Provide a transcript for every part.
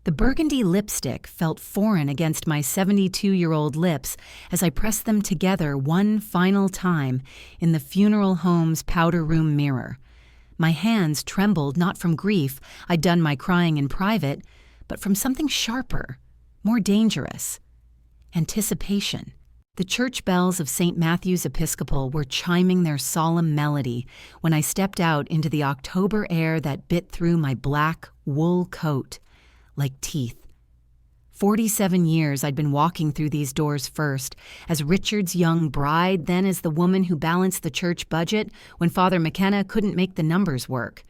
The burgundy lipstick felt foreign against my 72-year-old lips as I pressed them together one final time in the funeral home's powder room mirror. My hands trembled not from grief, I'd done my crying in private, but from something sharper, more dangerous. Anticipation. The church bells of St. Matthew's Episcopal were chiming their solemn melody when I stepped out into the October air that bit through my black wool coat like teeth. 47 years I'd been walking through these doors first, as Richard's young bride, then as the woman who balanced the church budget when Father McKenna couldn't make the numbers work.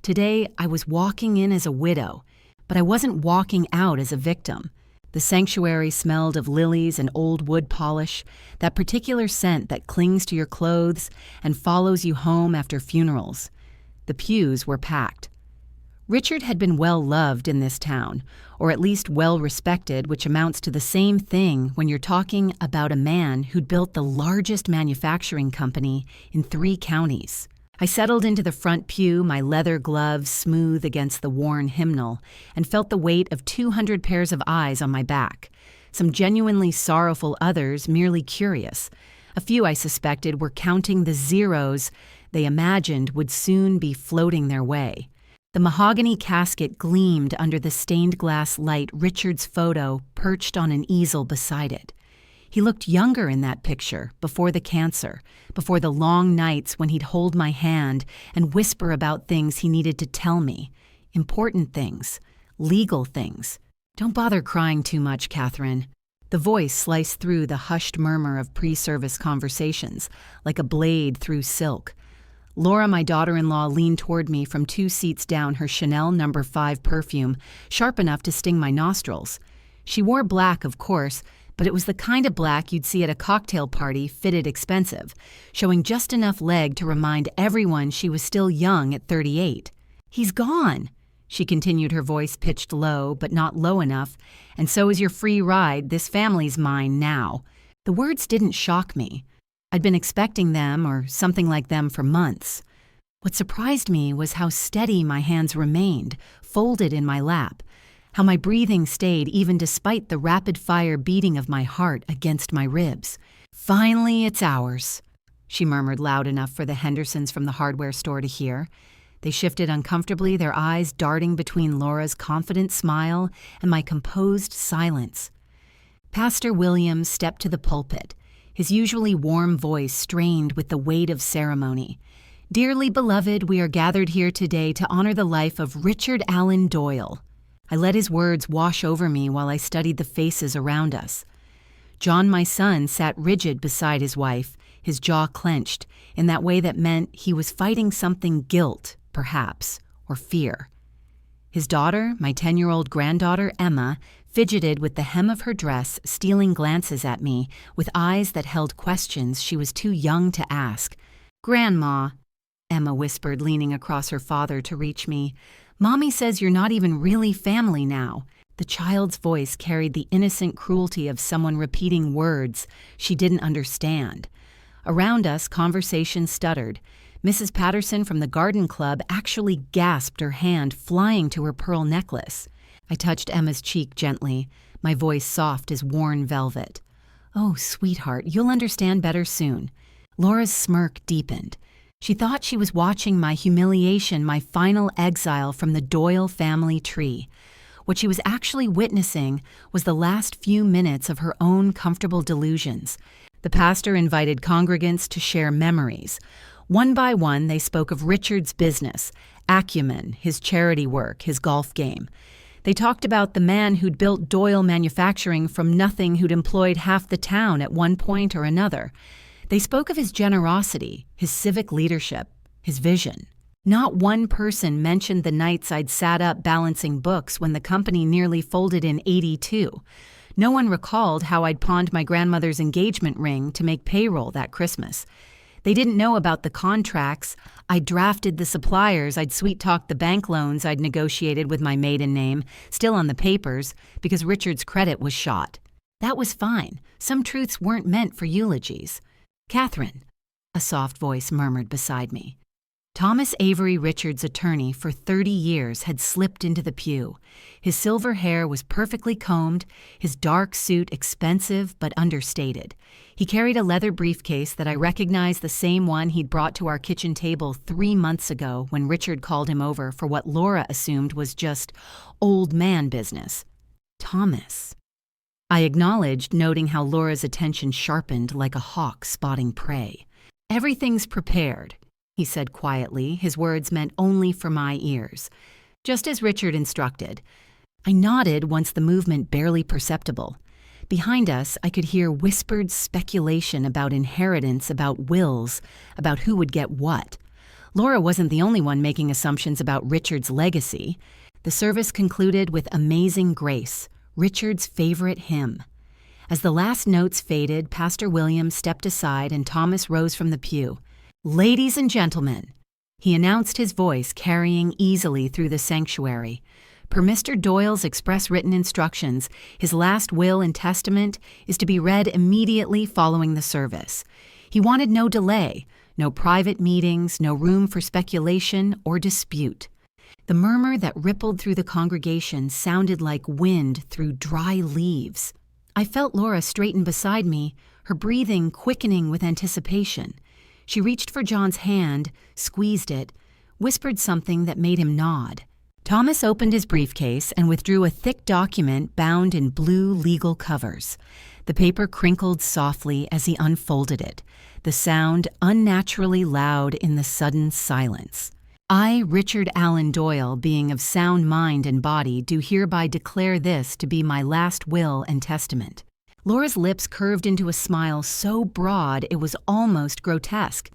Today, I was walking in as a widow, but I wasn't walking out as a victim. The sanctuary smelled of lilies and old wood polish, that particular scent that clings to your clothes and follows you home after funerals. The pews were packed. Richard had been well loved in this town, or at least well respected, which amounts to the same thing when you're talking about a man who'd built the largest manufacturing company in 3 counties. I settled into the front pew, my leather gloves smooth against the worn hymnal, and felt the weight of 200 pairs of eyes on my back. Some genuinely sorrowful, others merely curious. A few, I suspected, were counting the zeros they imagined would soon be floating their way. The mahogany casket gleamed under the stained glass light, Richard's photo perched on an easel beside it. He looked younger in that picture, before the cancer, before the long nights when he'd hold my hand and whisper about things he needed to tell me. Important things, legal things. Don't bother crying too much, Catherine. The voice sliced through the hushed murmur of pre-service conversations, like a blade through silk. Laura, my daughter-in-law, leaned toward me from 2 seats down, her Chanel No. 5 perfume, sharp enough to sting my nostrils. She wore black, of course, but it was the kind of black you'd see at a cocktail party, fitted expensive, showing just enough leg to remind everyone she was still young at 38. "He's gone," she continued, her voice pitched low, but not low enough, "and so is your free ride. This family's mine now." The words didn't shock me. I'd been expecting them, or something like them, for months. What surprised me was how steady my hands remained, folded in my lap, how my breathing stayed even despite the rapid-fire beating of my heart against my ribs. "Finally, it's ours," she murmured loud enough for the Hendersons from the hardware store to hear. They shifted uncomfortably, their eyes darting between Laura's confident smile and my composed silence. Pastor Williams stepped to the pulpit, his usually warm voice strained with the weight of ceremony. "Dearly beloved, we are gathered here today to honor the life of Richard Allen Doyle." I let his words wash over me while I studied the faces around us. John, my son, sat rigid beside his wife, his jaw clenched, in that way that meant he was fighting something, guilt, perhaps, or fear. His daughter, my 10-year-old granddaughter, Emma, fidgeted with the hem of her dress, stealing glances at me with eyes that held questions she was too young to ask. "Grandma," Emma whispered, leaning across her father to reach me, "Mommy says you're not even really family now." The child's voice carried the innocent cruelty of someone repeating words she didn't understand. Around us, conversation stuttered. Mrs. Patterson from the garden club actually gasped, her hand flying to her pearl necklace. I touched Emma's cheek gently, my voice soft as worn velvet. "Oh, sweetheart, you'll understand better soon." Laura's smirk deepened. She thought she was watching my humiliation, my final exile from the Doyle family tree. What she was actually witnessing was the last few minutes of her own comfortable delusions. The pastor invited congregants to share memories. One by one, they spoke of Richard's business, acumen, his charity work, his golf game. They talked about the man who'd built Doyle Manufacturing from nothing, who'd employed half the town at one point or another. They spoke of his generosity, his civic leadership, his vision. Not one person mentioned the nights I'd sat up balancing books when the company nearly folded in '82. No one recalled how I'd pawned my grandmother's engagement ring to make payroll that Christmas. They didn't know about the contracts I'd drafted, the suppliers I'd sweet-talked, the bank loans I'd negotiated with my maiden name, still on the papers, because Richard's credit was shot. That was fine. Some truths weren't meant for eulogies. "Catherine," a soft voice murmured beside me. Thomas Avery Richards' attorney for 30 years had slipped into the pew. His silver hair was perfectly combed, his dark suit expensive but understated. He carried a leather briefcase that I recognized the same one he'd brought to our kitchen table 3 months ago when Richard called him over for what Laura assumed was just old man business. Thomas. I acknowledged, noting how Laura's attention sharpened like a hawk spotting prey. "Everything's prepared," he said quietly, his words meant only for my ears. Just as Richard instructed. I nodded once the movement barely perceptible. Behind us, I could hear whispered speculation about inheritance, about wills, about who would get what. Laura wasn't the only one making assumptions about Richard's legacy. The service concluded with Amazing Grace, Richard's favorite hymn. As the last notes faded, Pastor William stepped aside and Thomas rose from the pew. "Ladies and gentlemen," he announced, his voice carrying easily through the sanctuary. Per Mr. Doyle's express written instructions, his last will and testament is to be read immediately following the service. He wanted no delay, no private meetings, no room for speculation or dispute. The murmur that rippled through the congregation sounded like wind through dry leaves. I felt Laura straighten beside me, her breathing quickening with anticipation. She reached for John's hand, squeezed it, whispered something that made him nod. Thomas opened his briefcase and withdrew a thick document bound in blue legal covers. The paper crinkled softly as he unfolded it, the sound unnaturally loud in the sudden silence. "I, Richard Allen Doyle, being of sound mind and body, do hereby declare this to be my last will and testament." Laura's lips curved into a smile so broad it was almost grotesque.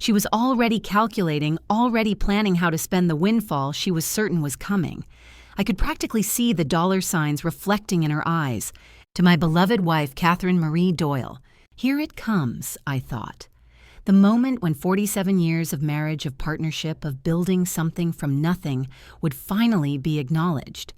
She was already calculating, already planning how to spend the windfall she was certain was coming. I could practically see the dollar signs reflecting in her eyes. "To my beloved wife, Catherine Marie Doyle." Here it comes, I thought. The moment when 47 years of marriage, of partnership, of building something from nothing would finally be acknowledged.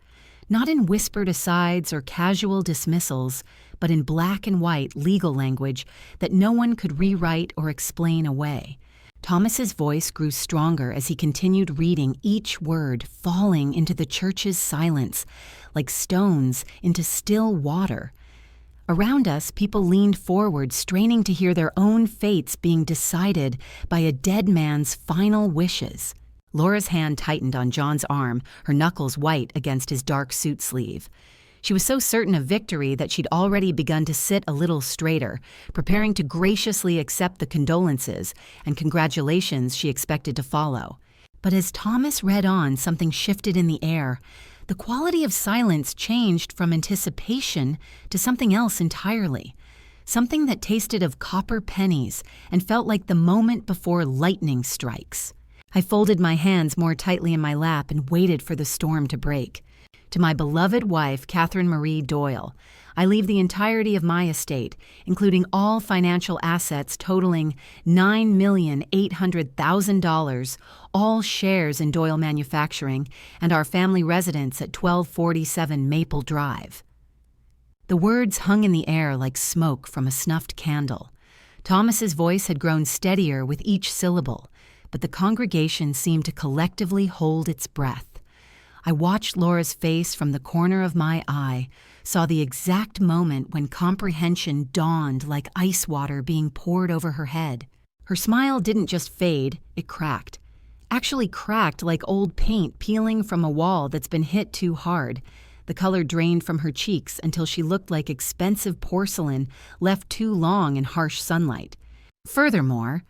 Not in whispered asides or casual dismissals, but in black and white legal language that no one could rewrite or explain away. Thomas's voice grew stronger as he continued reading, each word falling into the church's silence, like stones into still water. Around us, people leaned forward, straining to hear their own fates being decided by a dead man's final wishes. Laura's hand tightened on John's arm, her knuckles white against his dark suit sleeve. She was so certain of victory that she'd already begun to sit a little straighter, preparing to graciously accept the condolences and congratulations she expected to follow. But as Thomas read on, something shifted in the air. The quality of silence changed from anticipation to something else entirely. Something that tasted of copper pennies and felt like the moment before lightning strikes. I folded my hands more tightly in my lap and waited for the storm to break. "To my beloved wife, Catherine Marie Doyle, I leave the entirety of my estate, including all financial assets totaling $9,800,000, all shares in Doyle Manufacturing, and our family residence at 1247 Maple Drive." The words hung in the air like smoke from a snuffed candle. Thomas's voice had grown steadier with each syllable, but the congregation seemed to collectively hold its breath. I watched Laura's face from the corner of my eye, saw the exact moment when comprehension dawned like ice water being poured over her head. Her smile didn't just fade, it cracked. Actually cracked like old paint peeling from a wall that's been hit too hard. The color drained from her cheeks until she looked like expensive porcelain left too long in harsh sunlight. Furthermore,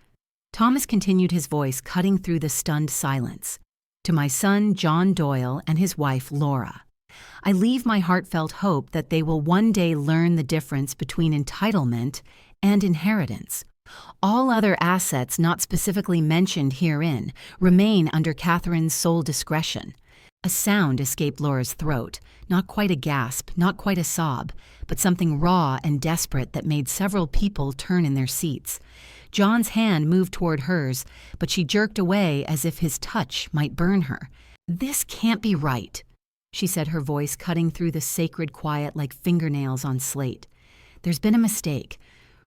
Thomas continued, his voice cutting through the stunned silence. "To my son, John Doyle, and his wife, Laura, I leave my heartfelt hope that they will one day learn the difference between entitlement and inheritance. All other assets not specifically mentioned herein remain under Catherine's sole discretion." A sound escaped Laura's throat, not quite a gasp, not quite a sob, but something raw and desperate that made several people turn in their seats. John's hand moved toward hers, but she jerked away as if his touch might burn her. "This can't be right," she said, her voice cutting through the sacred quiet like fingernails on slate. "There's been a mistake.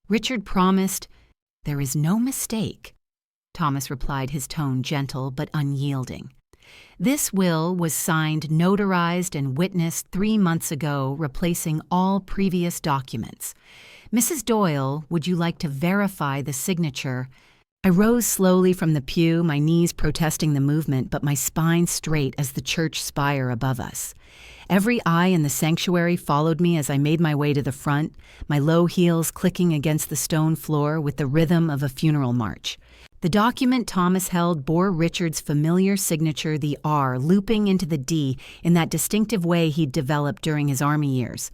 Richard promised—" "There is no mistake," Thomas replied, his tone gentle but unyielding. This will was signed, notarized, and witnessed 3 months ago, replacing all previous documents. Mrs. Doyle, would you like to verify the signature? I rose slowly from the pew, my knees protesting the movement, but my spine straight as the church spire above us. Every eye in the sanctuary followed me as I made my way to the front, my low heels clicking against the stone floor with the rhythm of a funeral march. The document Thomas held bore Richard's familiar signature, the R, looping into the D in that distinctive way he'd developed during his Army years.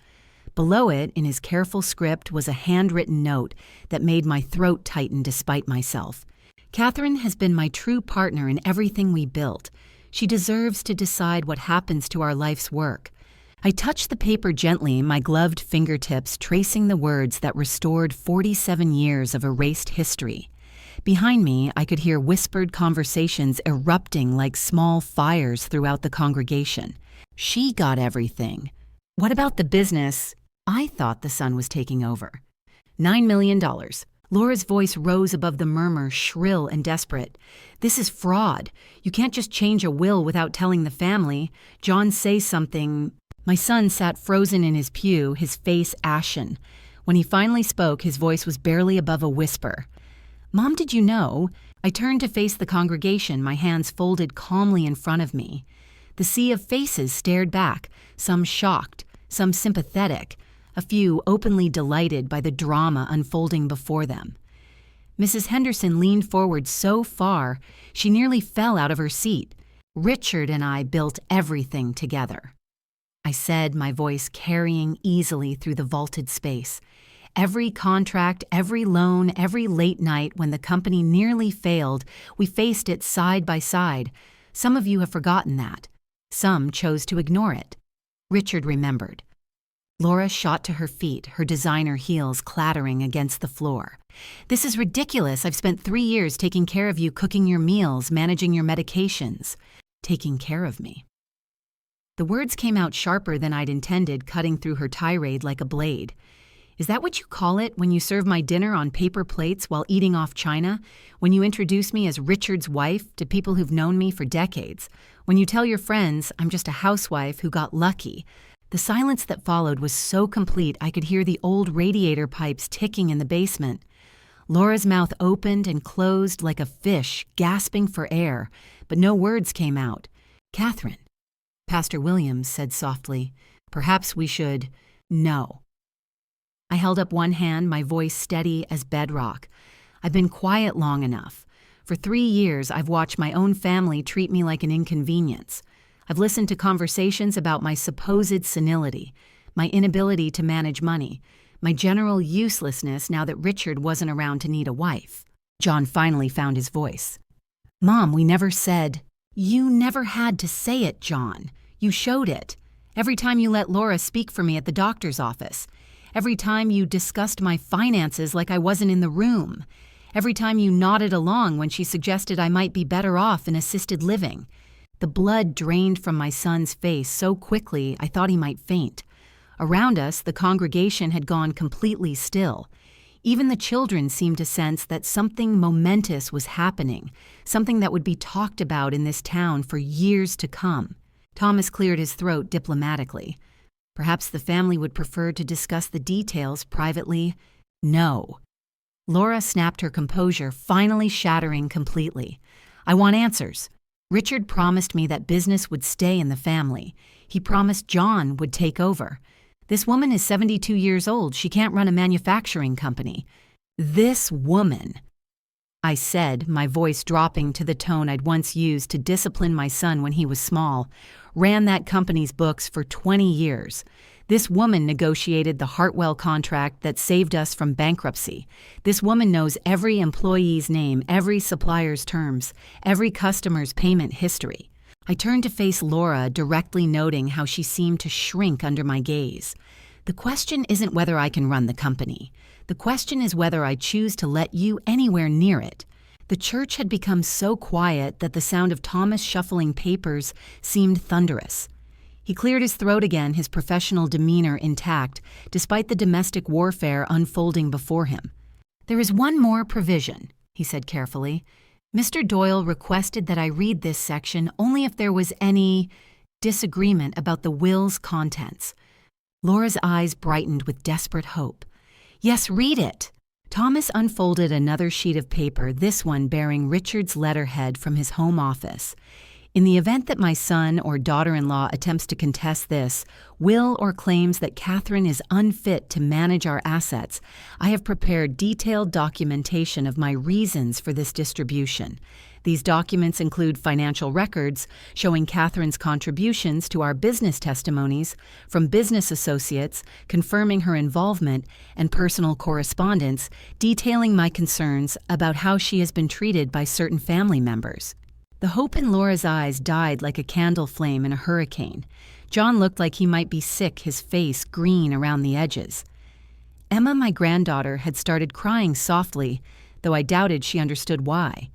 Below it, in his careful script, was a handwritten note that made my throat tighten despite myself. Catherine has been my true partner in everything we built. She deserves to decide what happens to our life's work. I touched the paper gently, my gloved fingertips tracing the words that restored 47 years of erased history. Behind me, I could hear whispered conversations erupting like small fires throughout the congregation. She got everything. What about the business? I thought the son was taking over. $9 million. Laura's voice rose above the murmur, shrill and desperate. This is fraud. You can't just change a will without telling the family. John, say something. My son sat frozen in his pew, his face ashen. When he finally spoke, his voice was barely above a whisper. Mom, did you know? I turned to face the congregation, my hands folded calmly in front of me. The sea of faces stared back, some shocked, some sympathetic, a few openly delighted by the drama unfolding before them. Mrs. Henderson leaned forward so far, she nearly fell out of her seat. Richard and I built everything together. I said, my voice carrying easily through the vaulted space. Every contract, every loan, every late night when the company nearly failed, we faced it side by side. Some of you have forgotten that. Some chose to ignore it. Richard remembered. Laura shot to her feet, her designer heels clattering against the floor. This is ridiculous. I've spent 3 years taking care of you, cooking your meals, managing your medications. Taking care of me. The words came out sharper than I'd intended, cutting through her tirade like a blade. Is that what you call it when you serve my dinner on paper plates while eating off china? When you introduce me as Richard's wife to people who've known me for decades? When you tell your friends I'm just a housewife who got lucky? The silence that followed was so complete I could hear the old radiator pipes ticking in the basement. Laura's mouth opened and closed like a fish, gasping for air, but no words came out. Catherine, Pastor Williams said softly, perhaps we should. No. I held up one hand, my voice steady as bedrock. I've been quiet long enough. For 3 years, I've watched my own family treat me like an inconvenience. I've listened to conversations about my supposed senility, my inability to manage money, my general uselessness now that Richard wasn't around to need a wife. John finally found his voice. Mom, we never said. You never had to say it, John. You showed it. Every time you let Laura speak for me at the doctor's office. Every time you discussed my finances like I wasn't in the room. Every time you nodded along when she suggested I might be better off in assisted living. The blood drained from my son's face so quickly I thought he might faint. Around us, the congregation had gone completely still. Even the children seemed to sense that something momentous was happening, something that would be talked about in this town for years to come. Thomas cleared his throat diplomatically. Perhaps the family would prefer to discuss the details privately. No. Laura snapped her composure, finally shattering completely. I want answers. Richard promised me that business would stay in the family. He promised John would take over. This woman is 72 years old. She can't run a manufacturing company. This woman, I said, my voice dropping to the tone I'd once used to discipline my son when he was small, ran that company's books for 20 years. This woman negotiated the Hartwell contract that saved us from bankruptcy. This woman knows every employee's name, every supplier's terms, every customer's payment history. I turned to face Laura, directly noting how she seemed to shrink under my gaze. The question isn't whether I can run the company. The question is whether I choose to let you anywhere near it. The church had become so quiet that the sound of Thomas shuffling papers seemed thunderous. He cleared his throat again, his professional demeanor intact, despite the domestic warfare unfolding before him. There is one more provision, he said carefully. Mr. Doyle requested that I read this section only if there was any disagreement about the will's contents. Laura's eyes brightened with desperate hope. Yes, read it. Thomas unfolded another sheet of paper, this one bearing Richard's letterhead from his home office. In the event that my son or daughter-in-law attempts to contest this will or claims that Catherine is unfit to manage our assets, I have prepared detailed documentation of my reasons for this distribution. These documents include financial records showing Catherine's contributions to our business testimonies from business associates confirming her involvement and personal correspondence detailing my concerns about how she has been treated by certain family members. The hope in Laura's eyes died like a candle flame in a hurricane. John looked like he might be sick, his face green around the edges. Emma, my granddaughter, had started crying softly, though I doubted she understood why.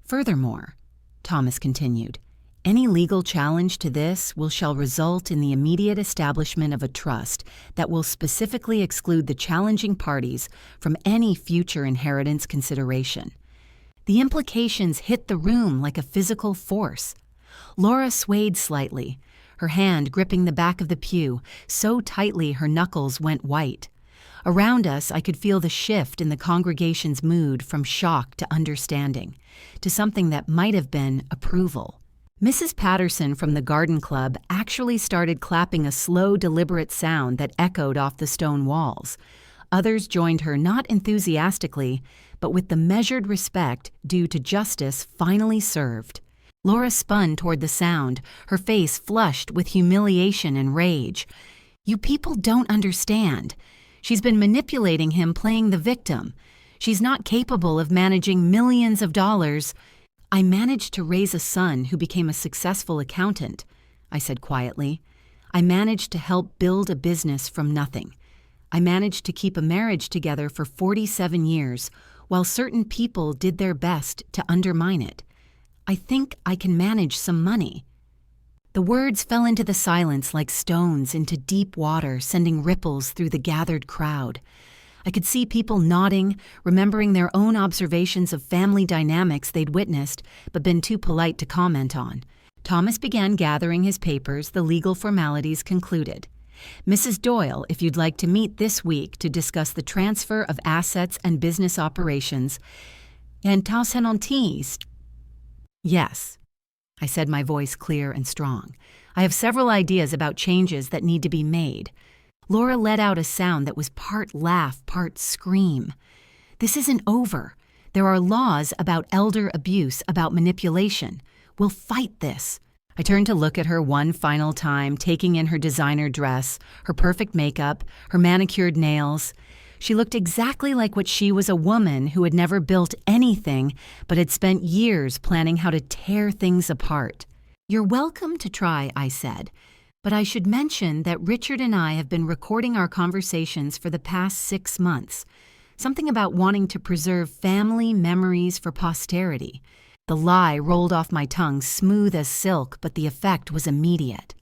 Furthermore, Thomas continued, any legal challenge to this shall result in the immediate establishment of a trust that will specifically exclude the challenging parties from any future inheritance consideration. The implications hit the room like a physical force. Laura swayed slightly, her hand gripping the back of the pew so tightly her knuckles went white. Around us, I could feel the shift in the congregation's mood from shock to understanding, to something that might have been approval. Mrs. Patterson from the garden club actually started clapping a slow, deliberate sound that echoed off the stone walls. Others joined her not enthusiastically, but with the measured respect due to justice finally served. Laura spun toward the sound, her face flushed with humiliation and rage. You people don't understand. She's been manipulating him, playing the victim. She's not capable of managing millions of dollars. I managed to raise a son who became a successful accountant, I said quietly. I managed to help build a business from nothing. I managed to keep a marriage together for 47 years, while certain people did their best to undermine it. I think I can manage some money. The words fell into the silence like stones into deep water, sending ripples through the gathered crowd. I could see people nodding, remembering their own observations of family dynamics they'd witnessed, but been too polite to comment on. Thomas began gathering his papers, the legal formalities concluded. Mrs. Doyle, if you'd like to meet this week to discuss the transfer of assets and business operations, and Tausenontis. Yes, I said, my voice clear and strong. I have several ideas about changes that need to be made. Laura let out a sound that was part laugh, part scream. This isn't over. There are laws about elder abuse, about manipulation. We'll fight this. I turned to look at her one final time, taking in her designer dress, her perfect makeup, her manicured nails. She looked exactly like what she was, a woman who had never built anything but had spent years planning how to tear things apart. You're welcome to try, I said, but I should mention that Richard and I have been recording our conversations for the past 6 months. Something about wanting to preserve family memories for posterity. The lie rolled off my tongue smooth as silk, but the effect was immediate.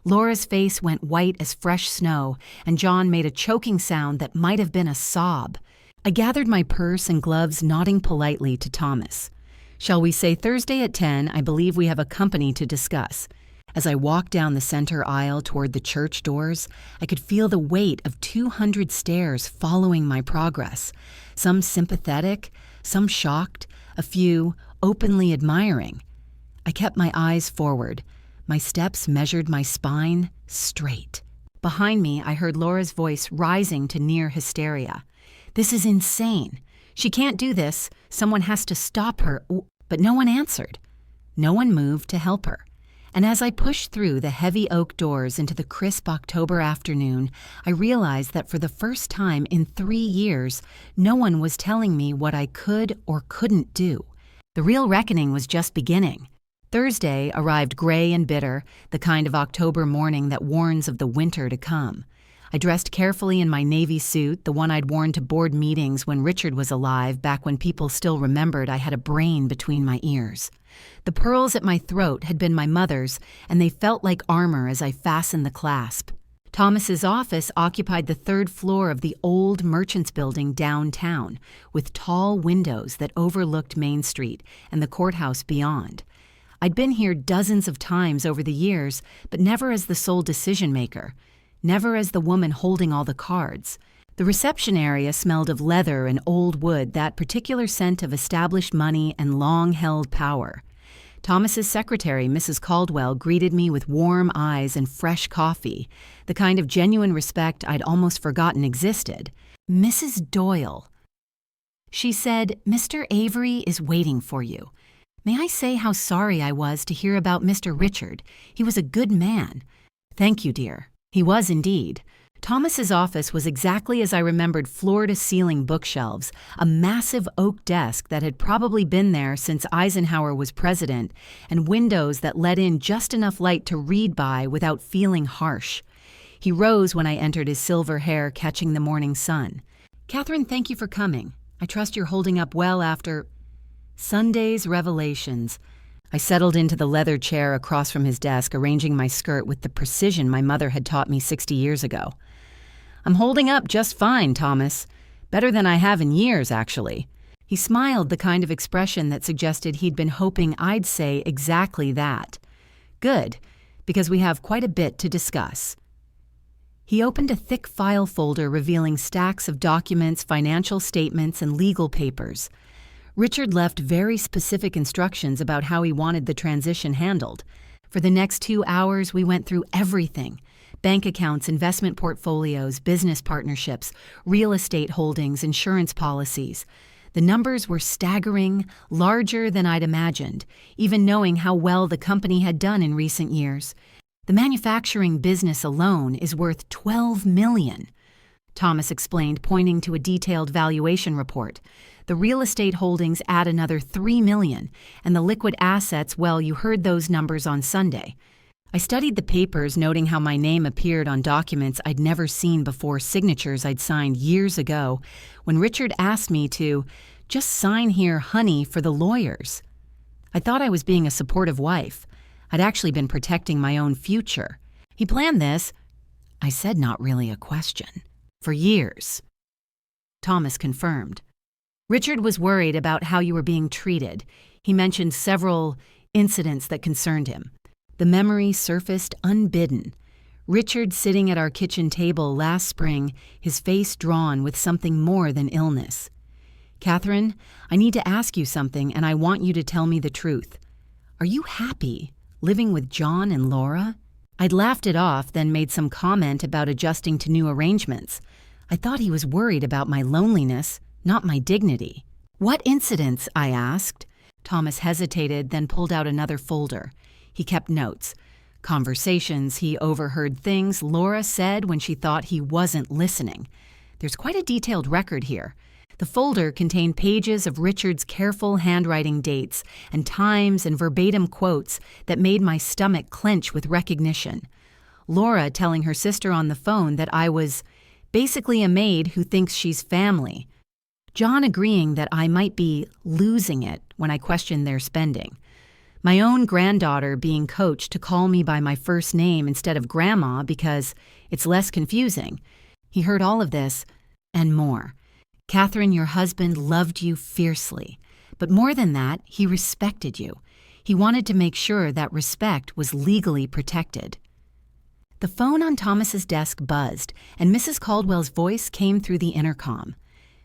Laura's face went white as fresh snow, and John made a choking sound that might have been a sob. I gathered my purse and gloves, nodding politely to Thomas. Shall we say Thursday at 10? I believe we have a company to discuss. As I walked down the center aisle toward the church doors, I could feel the weight of 200 stares following my progress, some sympathetic, some shocked, a few openly admiring. I kept my eyes forward. My steps measured my spine straight. Behind me, I heard Laura's voice rising to near hysteria. This is insane. She can't do this. Someone has to stop her. But no one answered. No one moved to help her. And as I pushed through the heavy oak doors into the crisp October afternoon, I realized that for the first time in 3 years, no one was telling me what I could or couldn't do. The real reckoning was just beginning. Thursday arrived gray and bitter, the kind of October morning that warns of the winter to come. I dressed carefully in my navy suit, the one I'd worn to board meetings when Richard was alive, back when people still remembered I had a brain between my ears. The pearls at my throat had been my mother's, and they felt like armor as I fastened the clasp. Thomas's office occupied the third floor of the old Merchants Building downtown, with tall windows that overlooked Main Street and the courthouse beyond. I'd been here dozens of times over the years, but never as the sole decision-maker, never as the woman holding all the cards. The reception area smelled of leather and old wood, that particular scent of established money and long-held power. Thomas's secretary, Mrs. Caldwell, greeted me with warm eyes and fresh coffee, the kind of genuine respect I'd almost forgotten existed. "Mrs. Doyle," she said, "Mr. Avery is waiting for you. May I say how sorry I was to hear about Mr. Richard? He was a good man." "Thank you, dear." He was indeed. Thomas's office was exactly as I remembered: floor-to-ceiling bookshelves, a massive oak desk that had probably been there since Eisenhower was president, and windows that let in just enough light to read by without feeling harsh. He rose when I entered, his silver hair catching the morning sun. "Catherine, thank you for coming. I trust you're holding up well after Sunday's revelations." I settled into the leather chair across from his desk, arranging my skirt with the precision my mother had taught me 60 years ago. "I'm holding up just fine, Thomas. Better than I have in years, actually." He smiled, the kind of expression that suggested he'd been hoping I'd say exactly that. "Good, because we have quite a bit to discuss." He opened a thick file folder revealing stacks of documents, financial statements, and legal papers. Richard left very specific instructions about how he wanted the transition handled. For the next 2 hours, we went through everything: bank accounts, investment portfolios, business partnerships, real estate holdings, insurance policies. The numbers were staggering, larger than I'd imagined, even knowing how well the company had done in recent years. "The manufacturing business alone is worth $12 million, Thomas explained, pointing to a detailed valuation report. "The real estate holdings add another $3 million, and the liquid assets, well, you heard those numbers on Sunday." I studied the papers, noting how my name appeared on documents I'd never seen before, signatures I'd signed years ago, when Richard asked me to just sign here, honey, for the lawyers. I thought I was being a supportive wife. I'd actually been protecting my own future. "He planned this," I said, not really a question, "for years." Thomas confirmed. "Richard was worried about how you were being treated. He mentioned several incidents that concerned him." The memory surfaced unbidden. Richard sitting at our kitchen table last spring, his face drawn with something more than illness. "Catherine, I need to ask you something, and I want you to tell me the truth. Are you happy living with John and Laura?" I'd laughed it off, then made some comment about adjusting to new arrangements. I thought he was worried about my loneliness, not my dignity. "What incidents?" I asked. Thomas hesitated, then pulled out another folder. He kept notes. Conversations he overheard, things Laura said when she thought he wasn't listening. There's quite a detailed record here. The folder contained pages of Richard's careful handwriting, dates and times, and verbatim quotes that made my stomach clench with recognition. Laura telling her sister on the phone that I was basically a maid who thinks she's family. John agreeing that I might be losing it when I questioned their spending. My own granddaughter being coached to call me by my first name instead of Grandma because it's less confusing. He heard all of this and more. "Catherine, your husband loved you fiercely, but more than that, he respected you. He wanted to make sure that respect was legally protected." The phone on Thomas's desk buzzed, and Mrs. Caldwell's voice came through the intercom.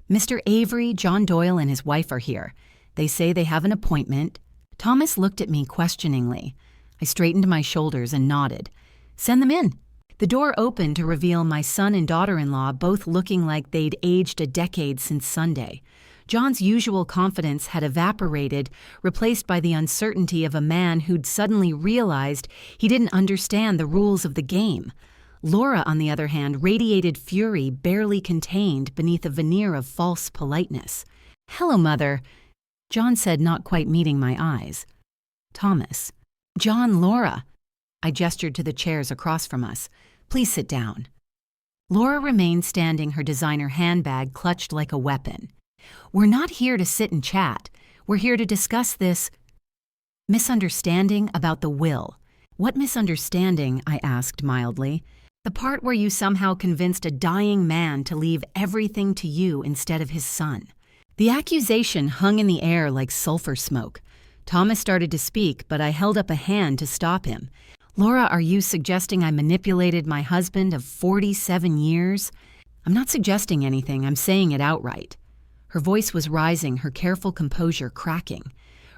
"Mr. Avery, John Doyle and his wife are here. They say they have an appointment." Thomas looked at me questioningly. I straightened my shoulders and nodded. "Send them in." The door opened to reveal my son and daughter-in-law, both looking like they'd aged a decade since Sunday. John's usual confidence had evaporated, replaced by the uncertainty of a man who'd suddenly realized he didn't understand the rules of the game. Laura, on the other hand, radiated fury barely contained beneath a veneer of false politeness. "Hello, Mother," John said, not quite meeting my eyes. "Thomas." "John, Laura." I gestured to the chairs across from us. "Please sit down." Laura remained standing, her designer handbag clutched like a weapon. "We're not here to sit and chat. We're here to discuss this misunderstanding about the will." "What misunderstanding?" I asked mildly. The part where you somehow convinced a dying man to leave everything to you instead of his son. The accusation hung in the air like sulfur smoke. Thomas started to speak, but I held up a hand to stop him. Laura, are you suggesting I manipulated my husband of 47 years? I'm not suggesting anything, I'm saying it outright. Her voice was rising, her careful composure cracking.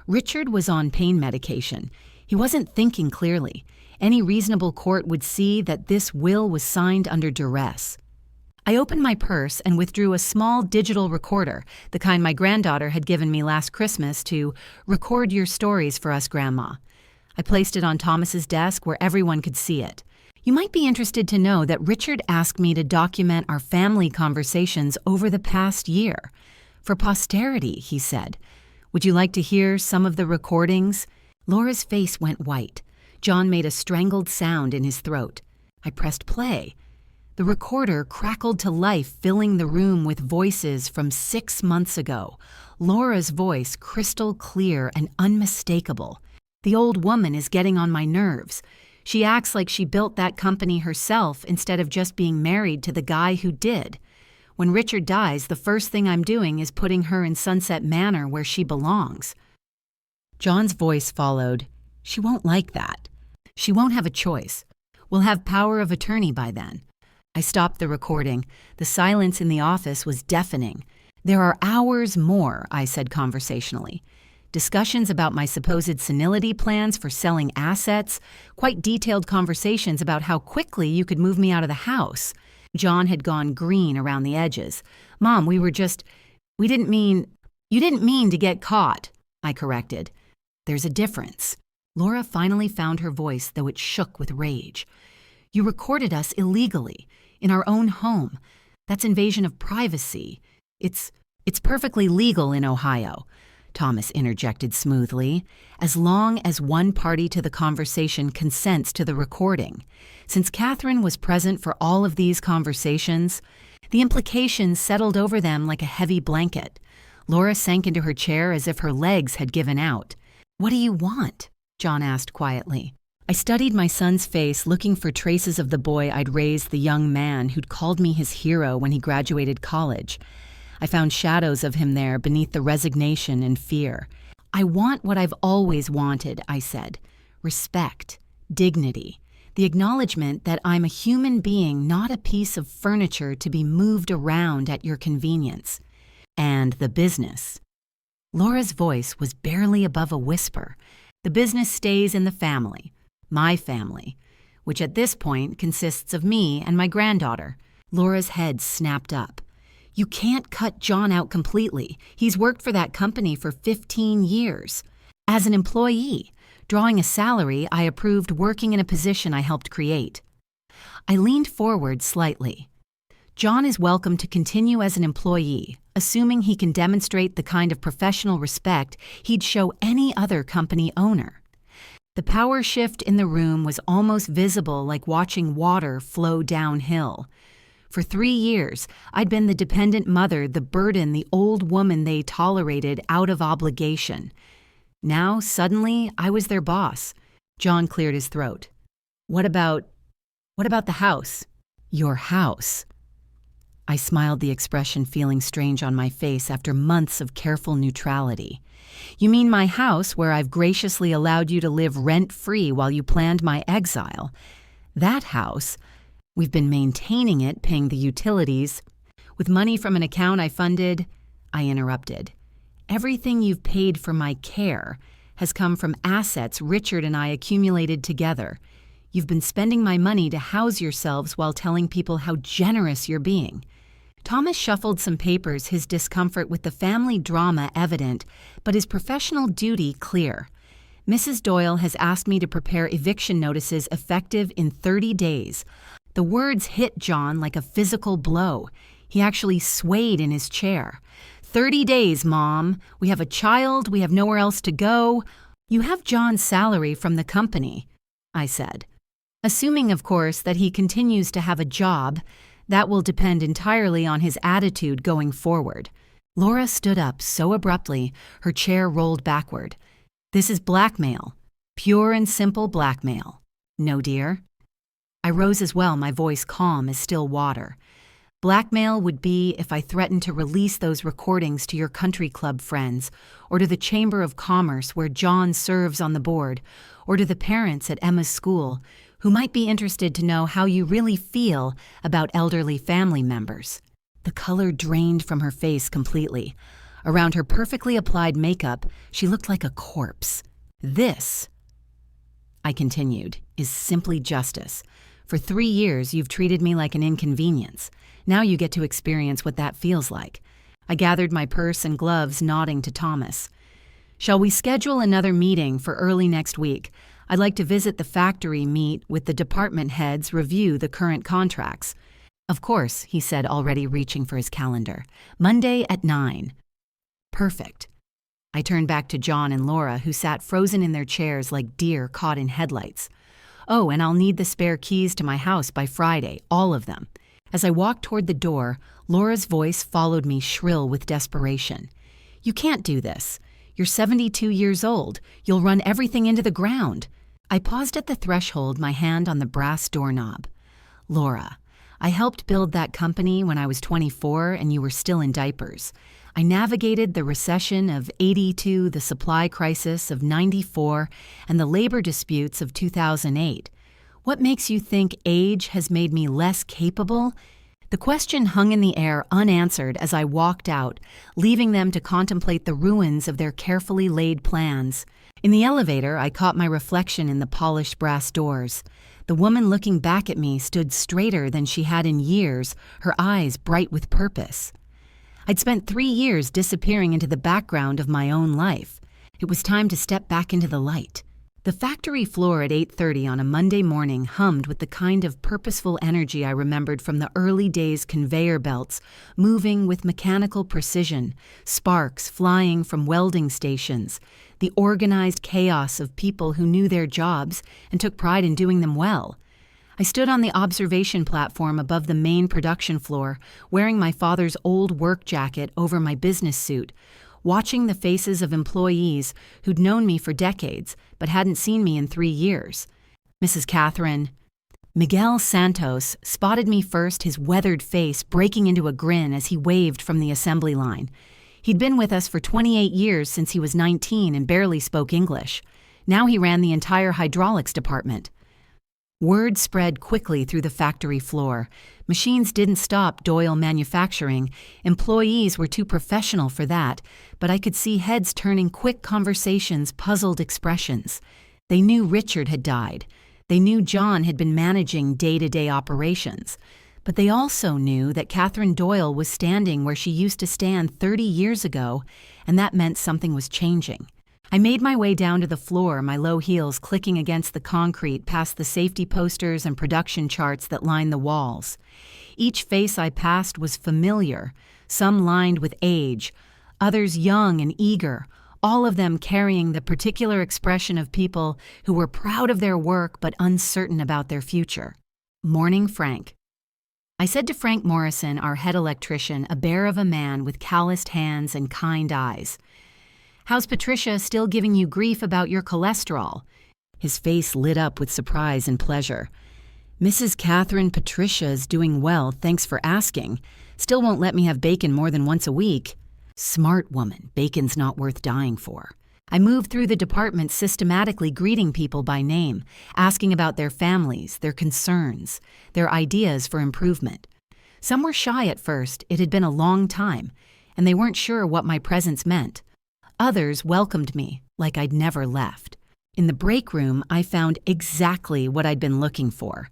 Richard was on pain medication. He wasn't thinking clearly. Any reasonable court would see that this will was signed under duress. I opened my purse and withdrew a small digital recorder, the kind my granddaughter had given me last Christmas to record your stories for us, Grandma. I placed it on Thomas's desk where everyone could see it. You might be interested to know that Richard asked me to document our family conversations over the past year. For posterity, he said. Would you like to hear some of the recordings? Laura's face went white. John made a strangled sound in his throat. I pressed play. The recorder crackled to life, filling the room with voices from 6 months ago. Laura's voice crystal clear and unmistakable. The old woman is getting on my nerves. She acts like she built that company herself instead of just being married to the guy who did. When Richard dies, the first thing I'm doing is putting her in Sunset Manor where she belongs. John's voice followed. She won't like that. She won't have a choice. We'll have power of attorney by then. I stopped the recording. The silence in the office was deafening. There are hours more, I said conversationally. Discussions about my supposed senility plans for selling assets, quite detailed conversations about how quickly you could move me out of the house. John had gone green around the edges. Mom, you didn't mean to get caught, I corrected. There's a difference. Laura finally found her voice, though it shook with rage. You recorded us illegally, in our own home. That's invasion of privacy. It's perfectly legal in Ohio. Thomas interjected smoothly, as long as one party to the conversation consents to the recording. Since Catherine was present for all of these conversations, the implications settled over them like a heavy blanket. Laura sank into her chair as if her legs had given out. What do you want? John asked quietly. I studied my son's face, looking for traces of the boy I'd raised, the young man who'd called me his hero when he graduated college. I found shadows of him there beneath the resignation and fear. I want what I've always wanted, I said. Respect, dignity, the acknowledgement that I'm a human being, not a piece of furniture to be moved around at your convenience. And the business. Laura's voice was barely above a whisper. The business stays in the family, my family, which at this point consists of me and my granddaughter. Laura's head snapped up. You can't cut John out completely. He's worked for that company for 15 years. As an employee, drawing a salary I approved, working in a position I helped create. I leaned forward slightly. John is welcome to continue as an employee, assuming he can demonstrate the kind of professional respect he'd show any other company owner. The power shift in the room was almost visible, like watching water flow downhill. For 3 years, I'd been the dependent mother, the burden, the old woman they tolerated out of obligation. Now, suddenly, I was their boss. John cleared his throat. What about the house? Your house. I smiled, the expression feeling strange on my face after months of careful neutrality. You mean my house where I've graciously allowed you to live rent-free while you planned my exile? That house... We've been maintaining it, paying the utilities. With money from an account I funded, I interrupted. Everything you've paid for my care has come from assets Richard and I accumulated together. You've been spending my money to house yourselves while telling people how generous you're being. Thomas shuffled some papers, his discomfort with the family drama evident, but his professional duty clear. Mrs. Doyle has asked me to prepare eviction notices effective in 30 days. The words hit John like a physical blow. He actually swayed in his chair. 30 days, Mom. We have a child. We have nowhere else to go. You have John's salary from the company, I said. Assuming, of course, that he continues to have a job, that will depend entirely on his attitude going forward. Laura stood up so abruptly, her chair rolled backward. This is blackmail. Pure and simple blackmail. No, dear. I rose as well, my voice calm as still water. Blackmail would be if I threatened to release those recordings to your country club friends, or to the Chamber of Commerce where John serves on the board, or to the parents at Emma's school, who might be interested to know how you really feel about elderly family members. The color drained from her face completely. Around her perfectly applied makeup, she looked like a corpse. This, I continued, is simply justice. For 3 years, you've treated me like an inconvenience. Now you get to experience what that feels like. I gathered my purse and gloves, nodding to Thomas. Shall we schedule another meeting for early next week? I'd like to visit the factory, meet with the department heads, review the current contracts. Of course, he said, already reaching for his calendar. Monday at 9. Perfect. I turned back to John and Laura, who sat frozen in their chairs like deer caught in headlights. Oh, and I'll need the spare keys to my house by Friday, all of them. As I walked toward the door, Laura's voice followed me, shrill with desperation. You can't do this. You're 72 years old. You'll run everything into the ground. I paused at the threshold, my hand on the brass doorknob. Laura, I helped build that company when I was 24 and you were still in diapers. I navigated the recession of '82, the supply crisis of '94, and the labor disputes of 2008. What makes you think age has made me less capable? The question hung in the air unanswered as I walked out, leaving them to contemplate the ruins of their carefully laid plans. In the elevator, I caught my reflection in the polished brass doors. The woman looking back at me stood straighter than she had in years, her eyes bright with purpose. I'd spent 3 years disappearing into the background of my own life. It was time to step back into the light. The factory floor at 8:30 on a Monday morning hummed with the kind of purposeful energy I remembered from the early days, conveyor belts moving with mechanical precision, sparks flying from welding stations, the organized chaos of people who knew their jobs and took pride in doing them well. I stood on the observation platform above the main production floor, wearing my father's old work jacket over my business suit, watching the faces of employees who'd known me for decades but hadn't seen me in 3 years. Mrs. Catherine. Miguel Santos spotted me first, his weathered face breaking into a grin as he waved from the assembly line. He'd been with us for 28 years since he was 19 and barely spoke English. Now he ran the entire hydraulics department. Word spread quickly through the factory floor. Machines didn't stop Doyle manufacturing. Employees were too professional for that, but I could see heads turning, quick conversations, puzzled expressions. They knew Richard had died. They knew John had been managing day-to-day operations. But they also knew that Catherine Doyle was standing where she used to stand 30 years ago, and that meant something was changing. I made my way down to the floor, my low heels clicking against the concrete past the safety posters and production charts that lined the walls. Each face I passed was familiar, some lined with age, others young and eager, all of them carrying the particular expression of people who were proud of their work but uncertain about their future. Morning, Frank. I said to Frank Morrison, our head electrician, a bear of a man with calloused hands and kind eyes. How's Patricia still giving you grief about your cholesterol? His face lit up with surprise and pleasure. Mrs. Catherine Patricia's doing well, thanks for asking. Still won't let me have bacon more than once a week. Smart woman, bacon's not worth dying for. I moved through the department systematically greeting people by name, asking about their families, their concerns, their ideas for improvement. Some were shy at first, it had been a long time, and they weren't sure what my presence meant. Others welcomed me like I'd never left. In the break room, I found exactly what I'd been looking for.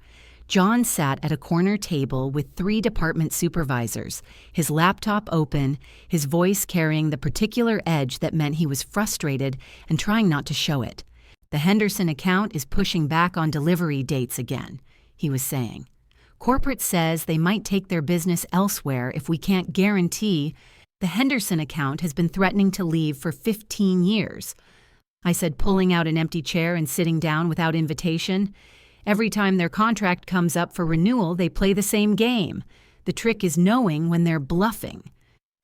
John sat at a corner table with 3 department supervisors, his laptop open, his voice carrying the particular edge that meant he was frustrated and trying not to show it. The Henderson account is pushing back on delivery dates again, he was saying. Corporate says they might take their business elsewhere if we can't guarantee. The Henderson account has been threatening to leave for 15 years. I said, pulling out an empty chair and sitting down without invitation. Every time their contract comes up for renewal, they play the same game. The trick is knowing when they're bluffing.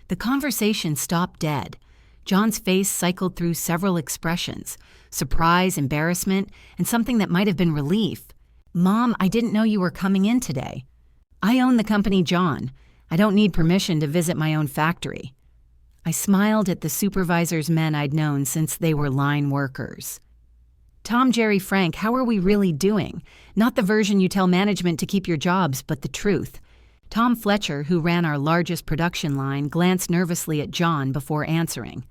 The conversation stopped dead. John's face cycled through several expressions: surprise, embarrassment, and something that might have been relief. "Mom, I didn't know you were coming in today. I own the company, John. I don't need permission to visit my own factory." I smiled at the supervisor's men I'd known since they were line workers. "Tom, Jerry, Frank, how are we really doing? Not the version you tell management to keep your jobs, but the truth." Tom Fletcher, who ran our largest production line, glanced nervously at John before answering.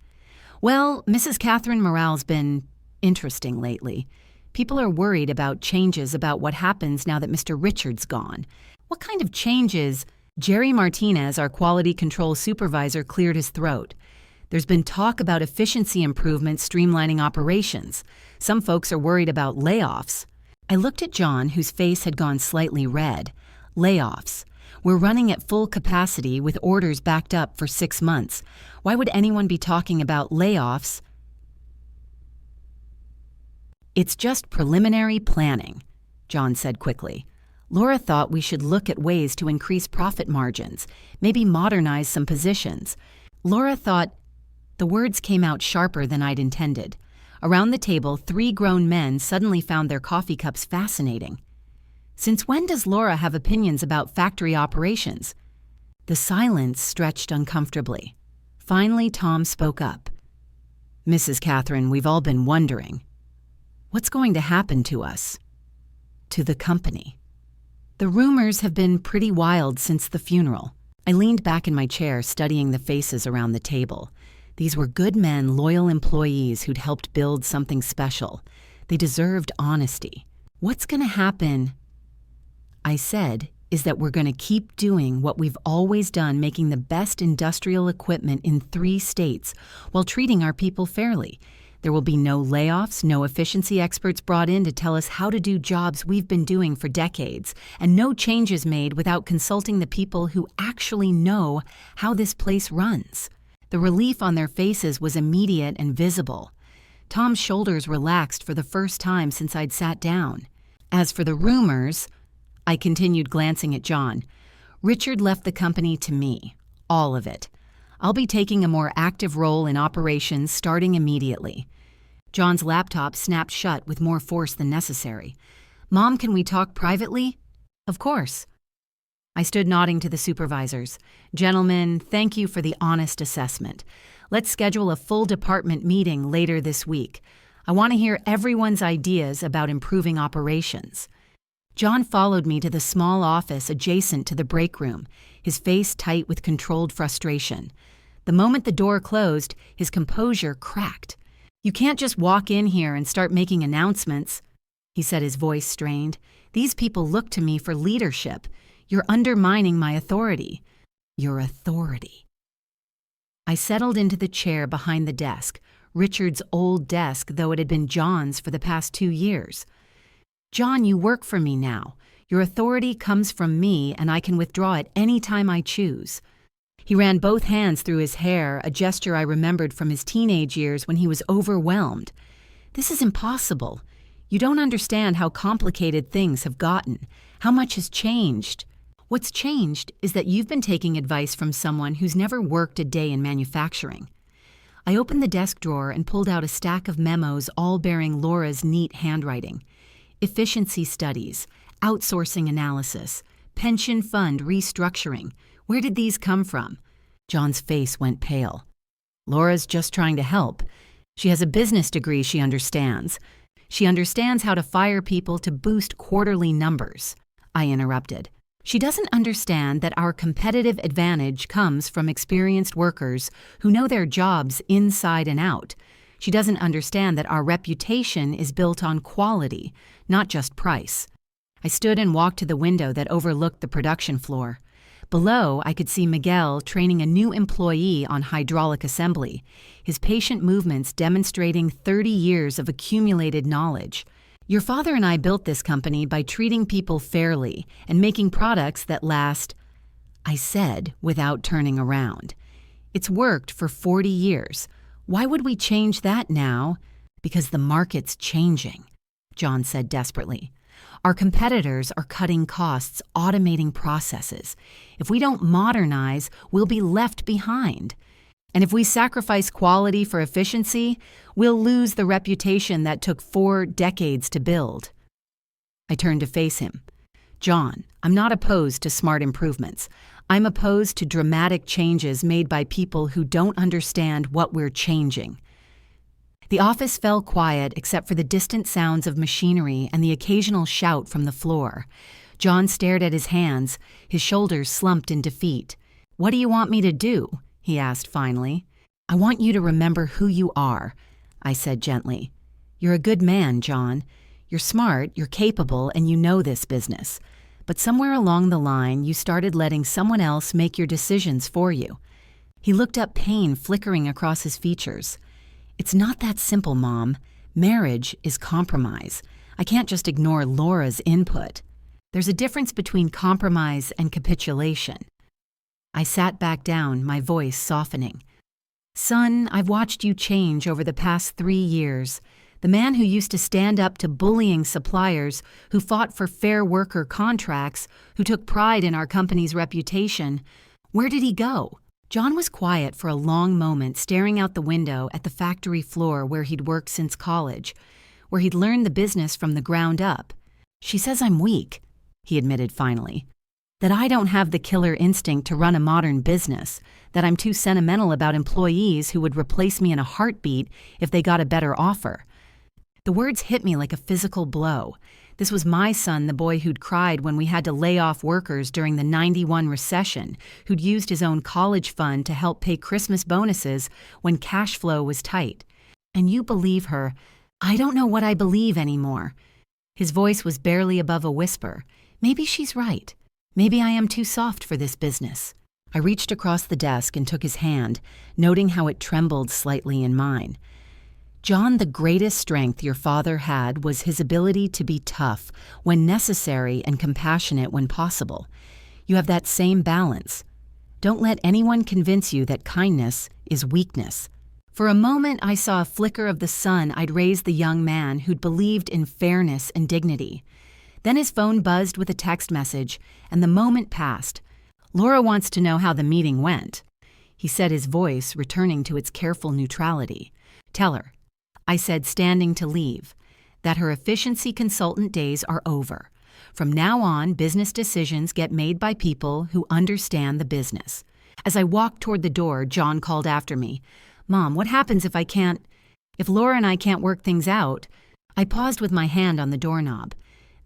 "Well, Mrs. Catherine morale's been interesting lately. People are worried about changes about what happens now that Mr. Richard's gone." "What kind of changes?" Jerry Martinez, our quality control supervisor, cleared his throat. "There's been talk about efficiency improvements streamlining operations. Some folks are worried about layoffs." I looked at John, whose face had gone slightly red. Layoffs. We're running at full capacity with orders backed up for 6 months. Why would anyone be talking about layoffs? "It's just preliminary planning," John said quickly. "Laura thought we should look at ways to increase profit margins, maybe modernize some positions." Laura thought. The words came out sharper than I'd intended. Around the table, 3 grown men suddenly found their coffee cups fascinating. "Since when does Laura have opinions about factory operations?" The silence stretched uncomfortably. Finally, Tom spoke up. "Mrs. Catherine, we've all been wondering. What's going to happen to us? To the company? The rumors have been pretty wild since the funeral." I leaned back in my chair, studying the faces around the table. These were good men, loyal employees who'd helped build something special. They deserved honesty. "What's going to happen," I said, "is that we're going to keep doing what we've always done, making the best industrial equipment in 3 states while treating our people fairly. There will be no layoffs, no efficiency experts brought in to tell us how to do jobs we've been doing for decades, and no changes made without consulting the people who actually know how this place runs." The relief on their faces was immediate and visible. Tom's shoulders relaxed for the first time since I'd sat down. "As for the rumors," I continued, glancing at John, "Richard left the company to me, all of it. I'll be taking a more active role in operations starting immediately." John's laptop snapped shut with more force than necessary. "Mom, can we talk privately?" "Of course." I stood nodding to the supervisors. "Gentlemen, thank you for the honest assessment. Let's schedule a full department meeting later this week. I want to hear everyone's ideas about improving operations." John followed me to the small office adjacent to the break room, his face tight with controlled frustration. The moment the door closed, his composure cracked. "You can't just walk in here and start making announcements," he said, his voice strained. "These people look to me for leadership. You're undermining my authority." "Your authority." I settled into the chair behind the desk, Richard's old desk, though it had been John's for the past 2 years. "John, you work for me now. Your authority comes from me, and I can withdraw it any time I choose." He ran both hands through his hair, a gesture I remembered from his teenage years when he was overwhelmed. "This is impossible. You don't understand how complicated things have gotten, how much has changed. What's changed is that you've been taking advice from someone who's never worked a day in manufacturing." I opened the desk drawer and pulled out a stack of memos, all bearing Laura's neat handwriting. Efficiency studies, outsourcing analysis, pension fund restructuring. Where did these come from? John's face went pale. "Laura's just trying to help. She has a business degree she understands. She understands how to fire people to boost quarterly numbers." I interrupted. "She doesn't understand that our competitive advantage comes from experienced workers who know their jobs inside and out. She doesn't understand that our reputation is built on quality, not just price." I stood and walked to the window that overlooked the production floor. Below, I could see Miguel training a new employee on hydraulic assembly, his patient movements demonstrating 30 years of accumulated knowledge. "Your father and I built this company by treating people fairly and making products that last," I said without turning around. "It's worked for 40 years. Why would we change that now?" "Because the market's changing," John said desperately. "Our competitors are cutting costs, automating processes. If we don't modernize, we'll be left behind. And if we sacrifice quality for efficiency, we'll lose the reputation that took 4 decades to build." I turned to face him. John, I'm not opposed to smart improvements. I'm opposed to dramatic changes made by people who don't understand what we're changing. The office fell quiet except for the distant sounds of machinery and the occasional shout from the floor. John stared at his hands, his shoulders slumped in defeat. "What do you want me to do?" he asked finally. "I want you to remember who you are," I said gently. "You're a good man, John. You're smart, you're capable, and you know this business. But somewhere along the line, you started letting someone else make your decisions for you." He looked up, pain flickering across his features. "It's not that simple, Mom. Marriage is compromise. I can't just ignore Laura's input. There's a difference between compromise and capitulation." I sat back down, my voice softening. "Son, I've watched you change over the past 3 years. The man who used to stand up to bullying suppliers, who fought for fair worker contracts, who took pride in our company's reputation, where did he go?" John was quiet for a long moment, staring out the window at the factory floor where he'd worked since college, where he'd learned the business from the ground up. "She says I'm weak," he admitted finally. "That I don't have the killer instinct to run a modern business, that I'm too sentimental about employees who would replace me in a heartbeat if they got a better offer." The words hit me like a physical blow. This was my son, the boy who'd cried when we had to lay off workers during the '91 recession, who'd used his own college fund to help pay Christmas bonuses when cash flow was tight. "And you believe her. I don't know what I believe anymore." His voice was barely above a whisper. "Maybe she's right. Maybe I am too soft for this business." I reached across the desk and took his hand, noting how it trembled slightly in mine. "John, the greatest strength your father had was his ability to be tough when necessary and compassionate when possible. You have that same balance. Don't let anyone convince you that kindness is weakness." For a moment, I saw a flicker of the sun I'd raised the young man who'd believed in fairness and dignity. Then his phone buzzed with a text message, and the moment passed. "Laura wants to know how the meeting went," he said, his voice returning to its careful neutrality. "Tell her," I said, standing to leave, "that her efficiency consultant days are over. From now on, business decisions get made by people who understand the business." As I walked toward the door, John called after me. "Mom, what happens if Laura and I can't work things out?" I paused with my hand on the doorknob.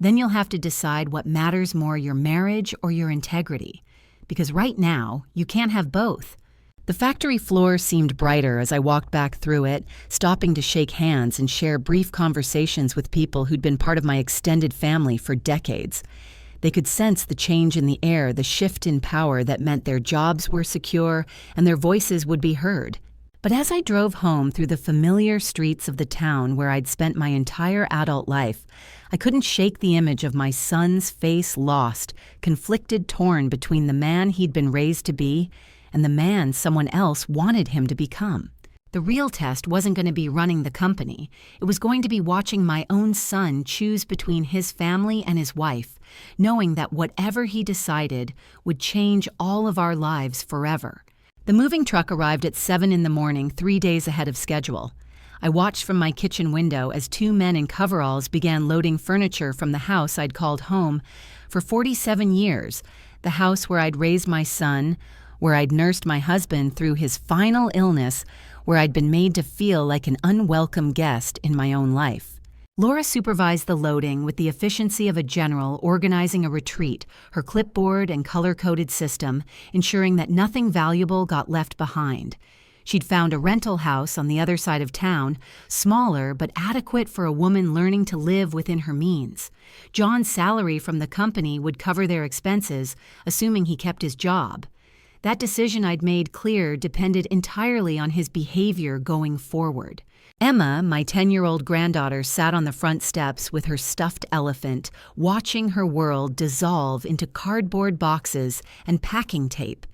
"Then you'll have to decide what matters more, your marriage or your integrity. Because right now, you can't have both." The factory floor seemed brighter as I walked back through it, stopping to shake hands and share brief conversations with people who'd been part of my extended family for decades. They could sense the change in the air, the shift in power that meant their jobs were secure and their voices would be heard. But as I drove home through the familiar streets of the town where I'd spent my entire adult life, I couldn't shake the image of my son's face lost, conflicted, torn between the man he'd been raised to be and the man someone else wanted him to become. The real test wasn't going to be running the company. It was going to be watching my own son choose between his family and his wife, knowing that whatever he decided would change all of our lives forever. The moving truck arrived at 7 in the morning, 3 days ahead of schedule. I watched from my kitchen window as 2 men in coveralls began loading furniture from the house I'd called home for 47 years, the house where I'd raised my son, where I'd nursed my husband through his final illness, where I'd been made to feel like an unwelcome guest in my own life. Laura supervised the loading with the efficiency of a general organizing a retreat, her clipboard and color-coded system, ensuring that nothing valuable got left behind. She'd found a rental house on the other side of town, smaller but adequate for a woman learning to live within her means. John's salary from the company would cover their expenses, assuming he kept his job. That decision I'd made clear depended entirely on his behavior going forward. Emma, my 10-year-old granddaughter, sat on the front steps with her stuffed elephant, watching her world dissolve into cardboard boxes and packing tape.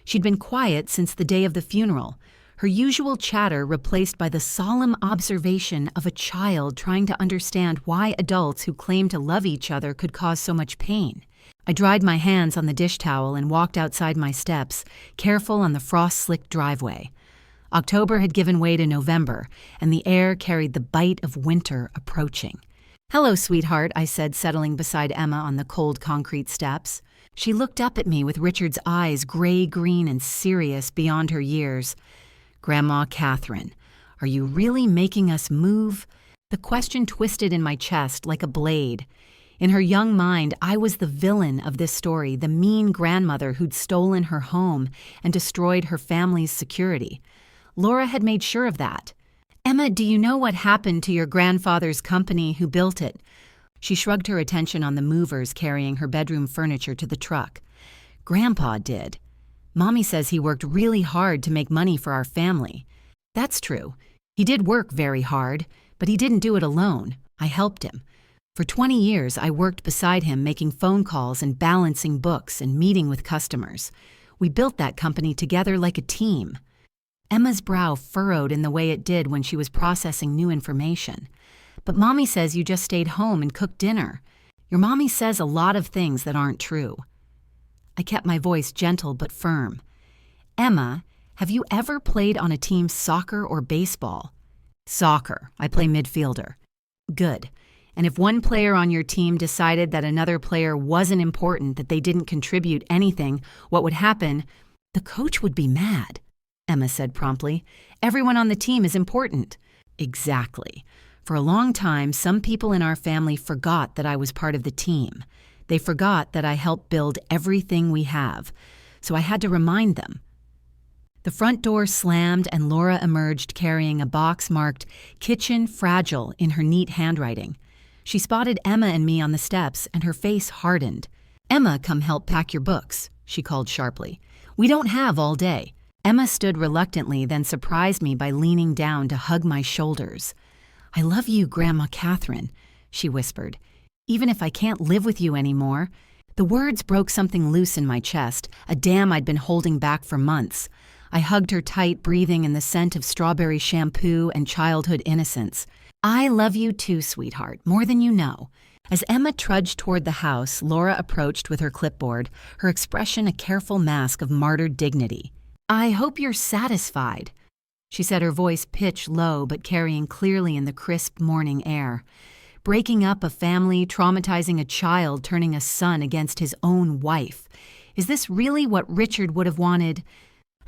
She'd been quiet since the day of the funeral, her usual chatter replaced by the solemn observation of a child trying to understand why adults who claim to love each other could cause so much pain. I dried my hands on the dish towel and walked outside my steps, careful on the frost-slicked driveway. October had given way to November, and the air carried the bite of winter approaching. "Hello, sweetheart," I said, settling beside Emma on the cold concrete steps. She looked up at me with Richard's eyes gray-green and serious beyond her years. "Grandma Catherine, are you really making us move?" The question twisted in my chest like a blade. In her young mind, I was the villain of this story, the mean grandmother who'd stolen her home and destroyed her family's security. Laura had made sure of that. "Emma, do you know what happened to your grandfather's company who built it?" She shrugged her attention on the movers carrying her bedroom furniture to the truck. "Grandpa did. Mommy says he worked really hard to make money for our family." "That's true. He did work very hard, but he didn't do it alone. I helped him. For 20 years, I worked beside him making phone calls and balancing books and meeting with customers. We built that company together like a team." Emma's brow furrowed in the way it did when she was processing new information. "But Mommy says you just stayed home and cooked dinner. Your mommy says a lot of things that aren't true." I kept my voice gentle but firm. "Emma, have you ever played on a team soccer or baseball?" "Soccer. I play midfielder." "Good. And if one player on your team decided that another player wasn't important, that they didn't contribute anything, what would happen?" "The coach would be mad," Emma said promptly. "Everyone on the team is important." "Exactly. For a long time, some people in our family forgot that I was part of the team. They forgot that I helped build everything we have. So I had to remind them." The front door slammed and Laura emerged carrying a box marked "Kitchen Fragile" in her neat handwriting. She spotted Emma and me on the steps, and her face hardened. "Emma, come help pack your books," she called sharply. "We don't have all day." Emma stood reluctantly, then surprised me by leaning down to hug my shoulders. "I love you, Grandma Catherine," she whispered. "Even if I can't live with you anymore." The words broke something loose in my chest, a dam I'd been holding back for months. I hugged her tight, breathing in the scent of strawberry shampoo and childhood innocence. "I love you too, sweetheart, more than you know." As Emma trudged toward the house, Laura approached with her clipboard, her expression a careful mask of martyred dignity. "I hope you're satisfied," she said, her voice pitched low but carrying clearly in the crisp morning air. "Breaking up a family, traumatizing a child, turning a son against his own wife. Is this really what Richard would have wanted?"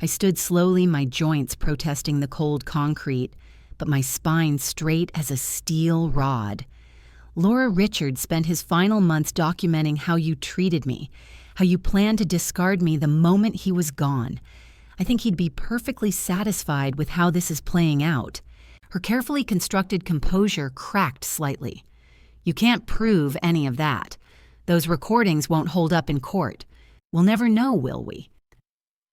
I stood slowly, my joints protesting the cold concrete, but my spine straight as a steel rod. "Laura, Richard spent his final months documenting how you treated me, how you planned to discard me the moment he was gone. I think he'd be perfectly satisfied with how this is playing out." Her carefully constructed composure cracked slightly. "You can't prove any of that. Those recordings won't hold up in court. We'll never know, will we?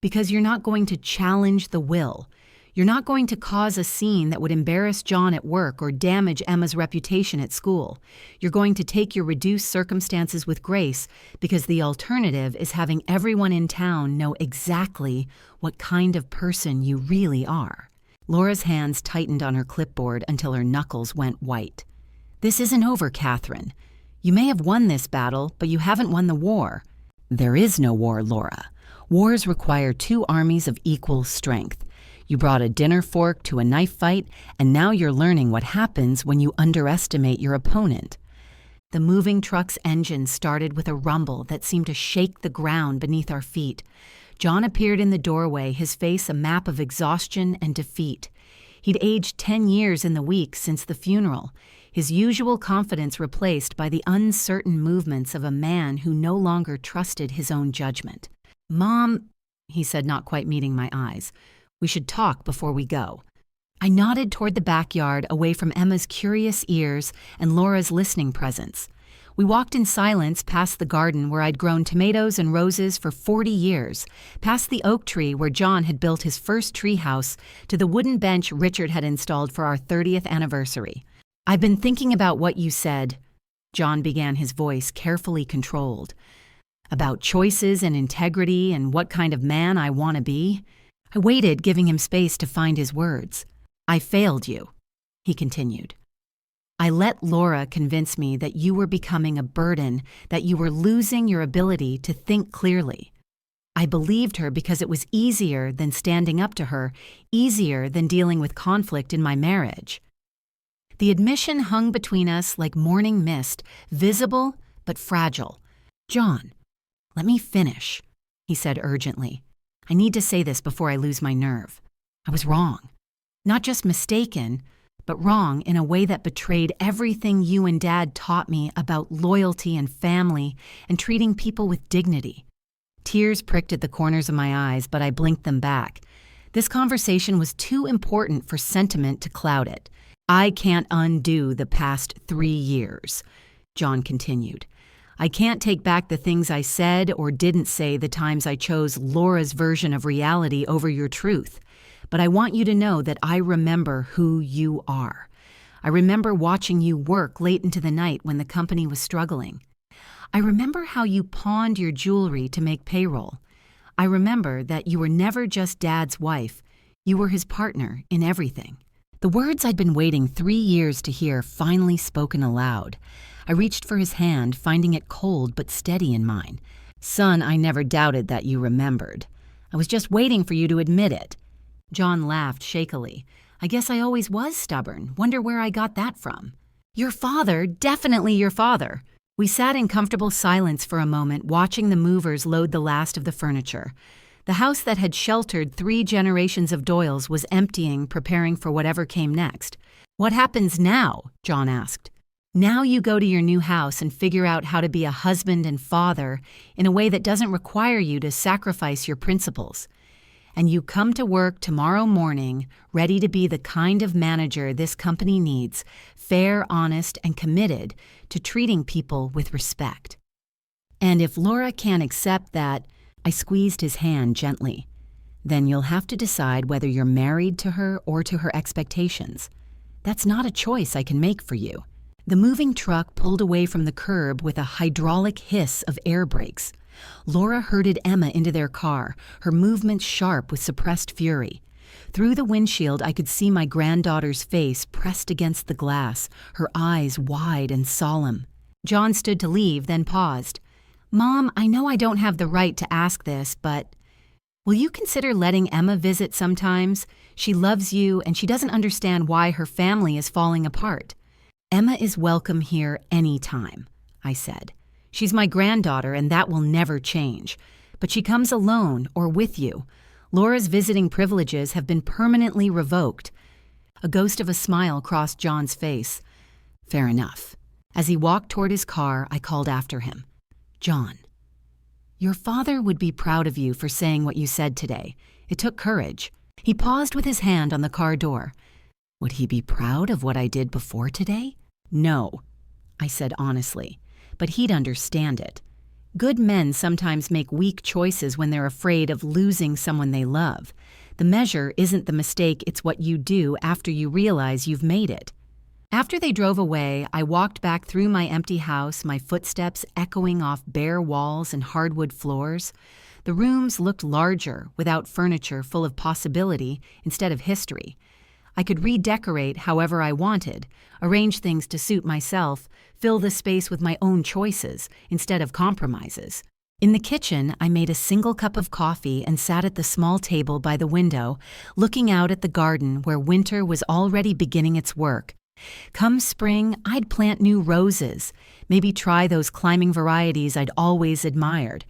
Because you're not going to challenge the will. You're not going to cause a scene that would embarrass John at work or damage Emma's reputation at school. You're going to take your reduced circumstances with grace because the alternative is having everyone in town know exactly what kind of person you really are." Laura's hands tightened on her clipboard until her knuckles went white. "This isn't over, Catherine. You may have won this battle, but you haven't won the war." "There is no war, Laura. Wars require two armies of equal strength. You brought a dinner fork to a knife fight, and now you're learning what happens when you underestimate your opponent." The moving truck's engine started with a rumble that seemed to shake the ground beneath our feet. John appeared in the doorway, his face a map of exhaustion and defeat. He'd aged 10 years in the week since the funeral, his usual confidence replaced by the uncertain movements of a man who no longer trusted his own judgment. "Mom," he said, not quite meeting my eyes, "we should talk before we go." I nodded toward the backyard, away from Emma's curious ears and Laura's listening presence. We walked in silence past the garden where I'd grown tomatoes and roses for 40 years, past the oak tree where John had built his first treehouse, to the wooden bench Richard had installed for our 30th anniversary. "I've been thinking about what you said," John began, his voice carefully controlled, "about choices and integrity and what kind of man I want to be." I waited, giving him space to find his words. "I failed you," he continued. "I let Laura convince me that you were becoming a burden, that you were losing your ability to think clearly. I believed her because it was easier than standing up to her, easier than dealing with conflict in my marriage. The admission hung between us like morning mist, visible but fragile. "John, let me finish," he said urgently. "I need to say this before I lose my nerve. I was wrong. Not just mistaken, but wrong in a way that betrayed everything you and Dad taught me about loyalty and family and treating people with dignity." Tears pricked at the corners of my eyes, but I blinked them back. This conversation was too important for sentiment to cloud it. "I can't undo the past 3 years," John continued. "I can't take back the things I said or didn't say the times I chose Laura's version of reality over your truth. But I want you to know that I remember who you are. I remember watching you work late into the night when the company was struggling. I remember how you pawned your jewelry to make payroll. I remember that you were never just Dad's wife. You were his partner in everything." The words I'd been waiting 3 years to hear finally spoken aloud. I reached for his hand, finding it cold but steady in mine. "Son, I never doubted that you remembered. I was just waiting for you to admit it." John laughed shakily. "I guess I always was stubborn. Wonder where I got that from." "Your father, definitely your father." We sat in comfortable silence for a moment, watching the movers load the last of the furniture. The house that had sheltered 3 generations of Doyles was emptying, preparing for whatever came next. "What happens now?" John asked. "Now you go to your new house and figure out how to be a husband and father in a way that doesn't require you to sacrifice your principles. And you come to work tomorrow morning ready to be the kind of manager this company needs, fair, honest, and committed to treating people with respect. And if Laura can't accept that," I squeezed his hand gently, "then you'll have to decide whether you're married to her or to her expectations. That's not a choice I can make for you." The moving truck pulled away from the curb with a hydraulic hiss of air brakes. Laura herded Emma into their car, her movements sharp with suppressed fury. Through the windshield, I could see my granddaughter's face pressed against the glass, her eyes wide and solemn. John stood to leave, then paused. "Mom, I know I don't have the right to ask this, but will you consider letting Emma visit sometimes? She loves you, and she doesn't understand why her family is falling apart." "Emma is welcome here anytime," I said. "She's my granddaughter, and that will never change. But she comes alone or with you. Laura's visiting privileges have been permanently revoked." A ghost of a smile crossed John's face. "Fair enough." As he walked toward his car, I called after him. "John, your father would be proud of you for saying what you said today. It took courage." He paused with his hand on the car door. "Would he be proud of what I did before today?" "No," I said honestly, "but he'd understand it. Good men sometimes make weak choices when they're afraid of losing someone they love. The measure isn't the mistake, it's what you do after you realize you've made it." After they drove away, I walked back through my empty house, my footsteps echoing off bare walls and hardwood floors. The rooms looked larger, without furniture, full of possibility instead of history. I could redecorate however I wanted, arrange things to suit myself, fill the space with my own choices instead of compromises. In the kitchen, I made a single cup of coffee and sat at the small table by the window, looking out at the garden where winter was already beginning its work. Come spring, I'd plant new roses, maybe try those climbing varieties I'd always admired.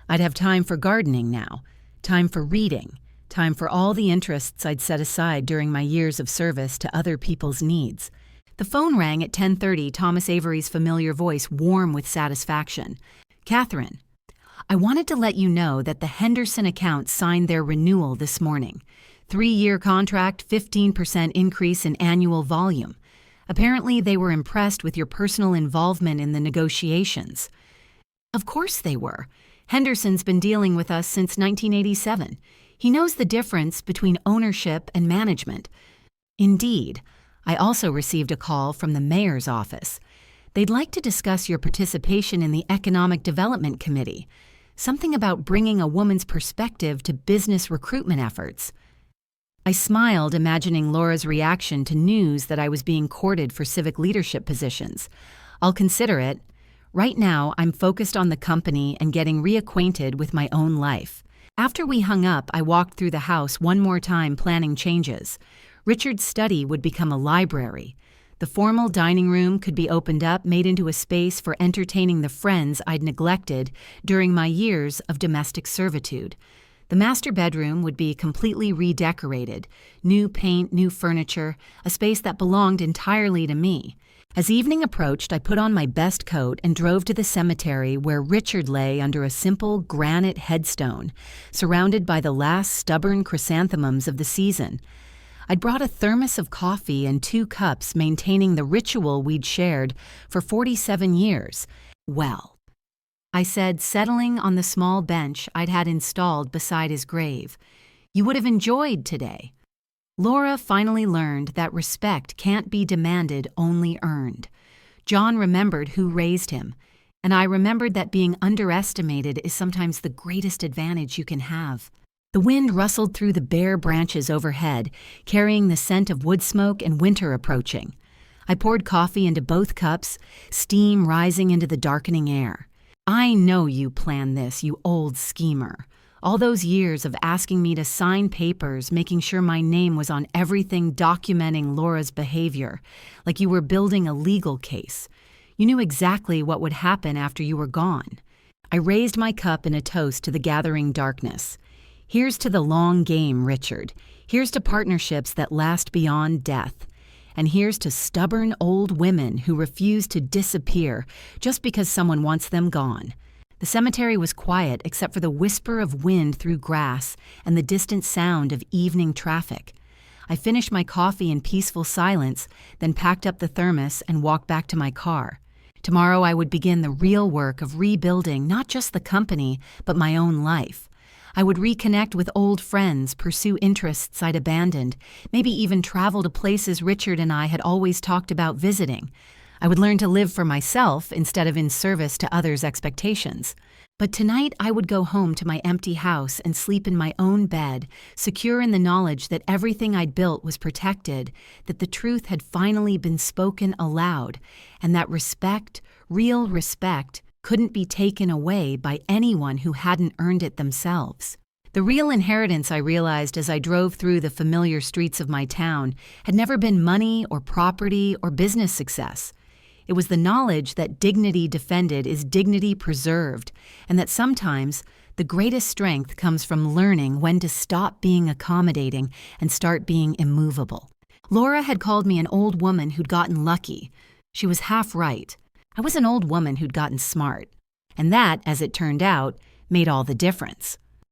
I'd have time for gardening now, time for reading, time for all the interests I'd set aside during my years of service to other people's needs. The phone rang at 10:30, Thomas Avery's familiar voice warm with satisfaction. "Catherine, I wanted to let you know that the Henderson account signed their renewal this morning. 3-year contract, 15% increase in annual volume. Apparently they were impressed with your personal involvement in the negotiations." "Of course they were. Henderson's been dealing with us since 1987. He knows the difference between ownership and management." "Indeed. I also received a call from the mayor's office. They'd like to discuss your participation in the Economic Development Committee. Something about bringing a woman's perspective to business recruitment efforts." I smiled, imagining Laura's reaction to news that I was being courted for civic leadership positions. "I'll consider it. Right now, I'm focused on the company and getting reacquainted with my own life." After we hung up, I walked through the house one more time, planning changes. Richard's study would become a library. The formal dining room could be opened up, made into a space for entertaining the friends I'd neglected during my years of domestic servitude. The master bedroom would be completely redecorated, new paint, new furniture, a space that belonged entirely to me. As evening approached, I put on my best coat and drove to the cemetery where Richard lay under a simple granite headstone, surrounded by the last stubborn chrysanthemums of the season. I'd brought a thermos of coffee and 2 cups, maintaining the ritual we'd shared for 47 years. Well, I said, settling on the small bench I'd had installed beside his grave, you would have enjoyed today. Laura finally learned that respect can't be demanded, only earned. John remembered who raised him, and I remembered that being underestimated is sometimes the greatest advantage you can have. The wind rustled through the bare branches overhead, carrying the scent of wood smoke and winter approaching. I poured coffee into both cups, steam rising into the darkening air. I know you planned this, you old schemer. All those years of asking me to sign papers, making sure my name was on everything documenting Laura's behavior, like you were building a legal case. You knew exactly what would happen after you were gone. I raised my cup in a toast to the gathering darkness. Here's to the long game, Richard. Here's to partnerships that last beyond death. And here's to stubborn old women who refuse to disappear just because someone wants them gone. The cemetery was quiet except for the whisper of wind through grass and the distant sound of evening traffic. I finished my coffee in peaceful silence, then packed up the thermos and walked back to my car. Tomorrow I would begin the real work of rebuilding not just the company, but my own life. I would reconnect with old friends, pursue interests I'd abandoned, maybe even travel to places Richard and I had always talked about visiting. I would learn to live for myself instead of in service to others' expectations. But tonight I would go home to my empty house and sleep in my own bed, secure in the knowledge that everything I'd built was protected, that the truth had finally been spoken aloud, and that respect, real respect, couldn't be taken away by anyone who hadn't earned it themselves. The real inheritance, I realized as I drove through the familiar streets of my town, had never been money or property or business success. It was the knowledge that dignity defended is dignity preserved, and that sometimes the greatest strength comes from learning when to stop being accommodating and start being immovable. Laura had called me an old woman who'd gotten lucky. She was half right. I was an old woman who'd gotten smart. And that, as it turned out, made all the difference.